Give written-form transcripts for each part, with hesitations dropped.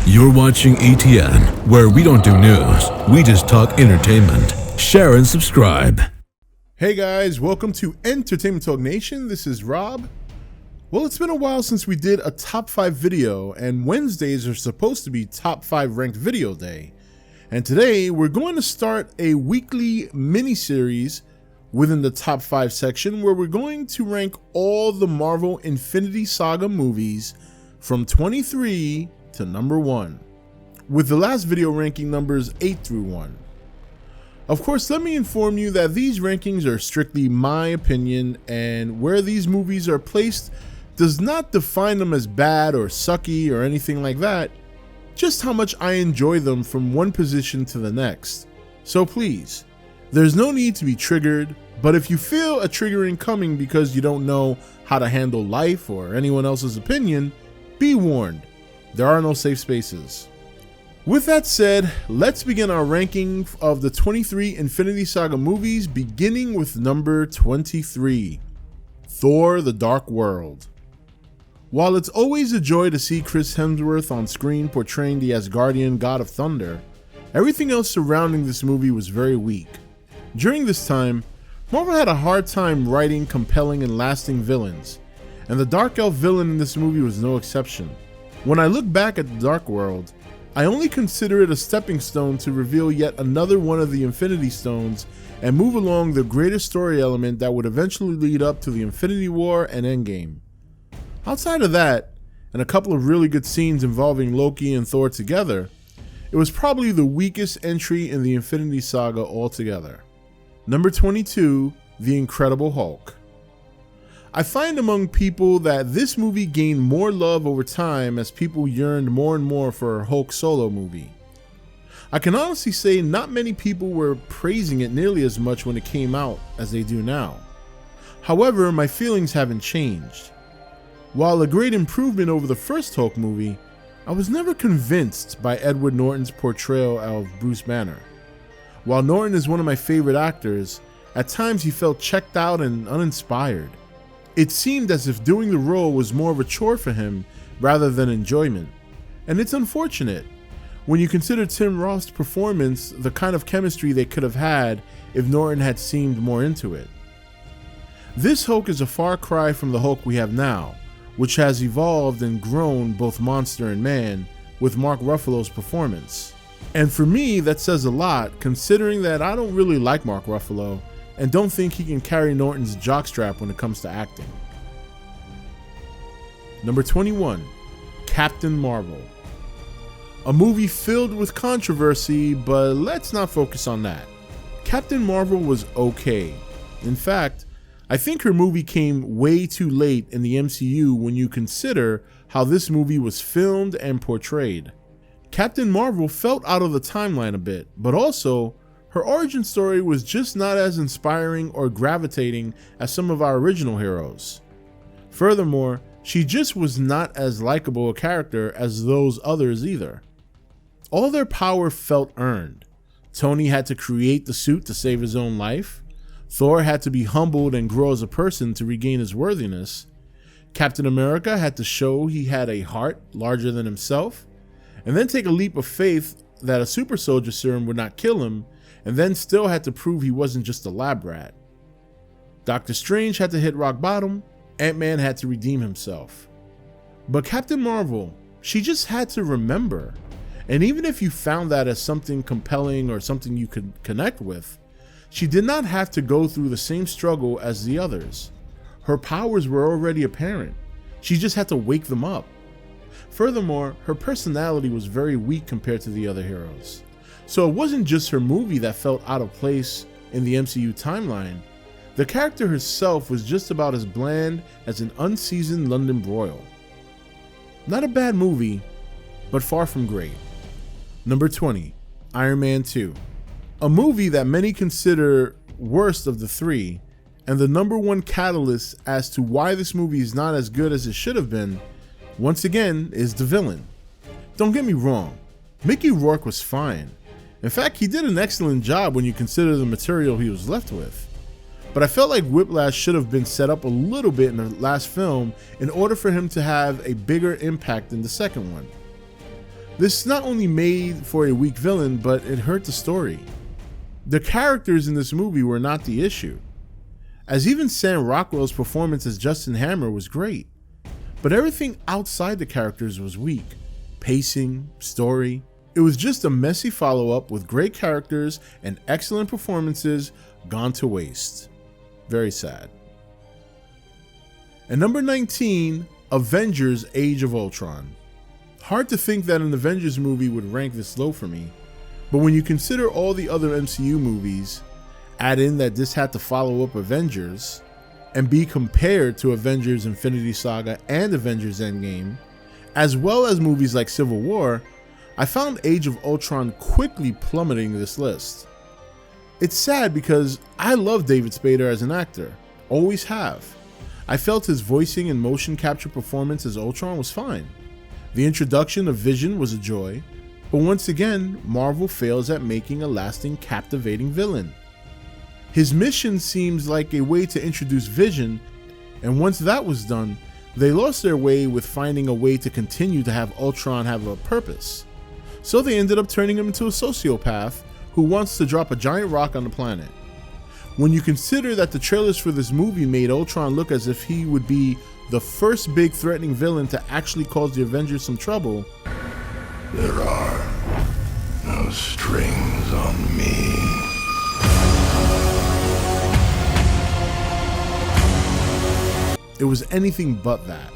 You're watching E.T.N, where we don't do news, we just talk entertainment. Share and subscribe. Hey guys, welcome to Entertainment Talk Nation. This is Rob. Well, it's been a while since we did a top 5 video, and Wednesdays are supposed to be top 5 ranked video day. And today we're going to start a weekly mini-series within the top 5 section where we're going to rank all the Marvel Infinity Saga movies from 23 to number 1, with the last video ranking numbers 8 through 1. Of course, let me inform you that these rankings are strictly my opinion, and where these movies are placed does not define them as bad or sucky or anything like that, just how much I enjoy them from one position to the next. So please, there's no need to be triggered, but if you feel a triggering coming because you don't know how to handle life or anyone else's opinion, be warned, there are no safe spaces. With that said, let's begin our ranking of the 23 Infinity Saga movies, beginning with number 23, Thor: The Dark World. While it's always a joy to see Chris Hemsworth on screen portraying the Asgardian god of thunder, everything else surrounding this movie was very weak. During this time, Marvel had a hard time writing compelling and lasting villains, and the Dark Elf villain in this movie was no exception. When I look back at The Dark World, I only consider it a stepping stone to reveal yet another one of the Infinity Stones and move along the greater story element that would eventually lead up to the Infinity War and Endgame. Outside of that, and a couple of really good scenes involving Loki and Thor together, it was probably the weakest entry in the Infinity Saga altogether. Number 22, The Incredible Hulk. I find among people that this movie gained more love over time as people yearned more and more for a Hulk solo movie. I can honestly say not many people were praising it nearly as much when it came out as they do now. However, my feelings haven't changed. While a great improvement over the first Hulk movie, I was never convinced by Edward Norton's portrayal of Bruce Banner. While Norton is one of my favorite actors, at times he felt checked out and uninspired. It seemed as if doing the role was more of a chore for him rather than enjoyment. And it's unfortunate when you consider Tim Roth's performance, the kind of chemistry they could have had if Norton had seemed more into it. This Hulk is a far cry from the Hulk we have now, which has evolved and grown both monster and man with Mark Ruffalo's performance. And for me, that says a lot, considering that I don't really like Mark Ruffalo and don't think he can carry Norton's jockstrap when it comes to acting. Number 21, Captain Marvel. A movie filled with controversy, but let's not focus on that. Captain Marvel was okay. In fact, I think her movie came way too late in the MCU when you consider how this movie was filmed and portrayed. Captain Marvel felt out of the timeline a bit, but also, her origin story was just not as inspiring or gravitating as some of our original heroes. Furthermore, she just was not as likable a character as those others either. All their power felt earned. Tony had to create the suit to save his own life. Thor had to be humbled and grow as a person to regain his worthiness. Captain America had to show he had a heart larger than himself, and then take a leap of faith that a super soldier serum would not kill him, and then still had to prove he wasn't just a lab rat. Doctor Strange had to hit rock bottom, Ant-Man had to redeem himself. But Captain Marvel, she just had to remember. And even if you found that as something compelling or something you could connect with, she did not have to go through the same struggle as the others. Her powers were already apparent. She just had to wake them up. Furthermore, her personality was very weak compared to the other heroes. So it wasn't just her movie that felt out of place in the MCU timeline. The character herself was just about as bland as an unseasoned London broil. Not a bad movie, but far from great. Number 20, Iron Man 2. A movie that many consider worst of the three, and the number one catalyst as to why this movie is not as good as it should have been, once again, is the villain. Don't get me wrong, Mickey Rourke was fine. In fact, he did an excellent job when you consider the material he was left with. But I felt like Whiplash should have been set up a little bit in the last film in order for him to have a bigger impact than the second one. This not only made for a weak villain, but it hurt the story. The characters in this movie were not the issue, as even Sam Rockwell's performance as Justin Hammer was great, but everything outside the characters was weak. Pacing, story, it was just a messy follow-up with great characters and excellent performances gone to waste. Very sad. And number 19, Avengers Age of Ultron. Hard to think that an Avengers movie would rank this low for me, but when you consider all the other MCU movies, add in that this had to follow up Avengers, and be compared to Avengers Infinity Saga and Avengers Endgame, as well as movies like Civil War, I found Age of Ultron quickly plummeting this list. It's sad because I love David Spader as an actor, always have. I felt his voicing and motion capture performance as Ultron was fine. The introduction of Vision was a joy, but once again, Marvel fails at making a lasting, captivating villain. His mission seems like a way to introduce Vision, and once that was done, they lost their way with finding a way to continue to have Ultron have a purpose. So they ended up turning him into a sociopath who wants to drop a giant rock on the planet. When you consider that the trailers for this movie made Ultron look as if he would be the first big threatening villain to actually cause the Avengers some trouble, there are no strings on me. it was anything but that.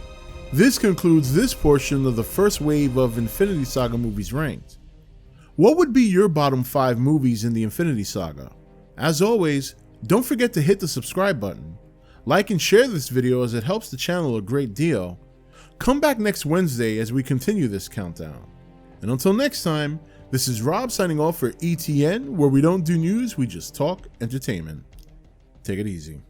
This concludes this portion of the first wave of Infinity Saga movies ranked. What would be your bottom 5 movies in the Infinity Saga? As always, don't forget to hit the subscribe button. Like and share this video as it helps the channel a great deal. Come back next Wednesday as we continue this countdown. And until next time, this is Rob signing off for E.T.N, where we don't do news, we just talk entertainment. Take it easy.